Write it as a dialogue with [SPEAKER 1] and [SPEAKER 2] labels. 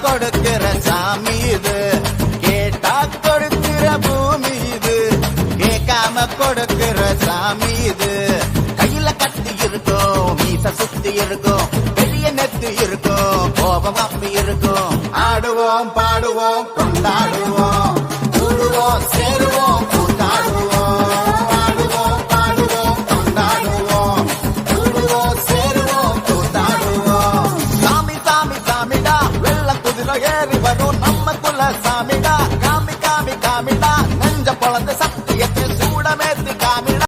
[SPEAKER 1] கொடுக்கிற சாமி இது, கேட்டா கொடுக்கிற பூமி இது, கேட்காம கொடுக்கிற சாமி இது. கையில கத்தி இருக்கும், மீச சுத்தி இருக்கும், பெரிய நெத்து இருக்கும், கோபம் அப்படி இருக்கும். ஆடுவோம் பாடுவோம் கொண்டாடுவோம், கூடுவோம் சேருவோம் கூத்தாடுவோம். ஆடுவோம் பாடுவோம் கொண்டாடுவோம், கூடுவோம் சேருவோம் கூத்தாடுவோம். சாமி சாமி சாமிடா, வெள்ள குதிரை ஏறி வரும் நம்ம குல சாமிடா. காமி காமி காமிடா, நெஞ்ச பொழந்த சத்தியத்தை சூடமே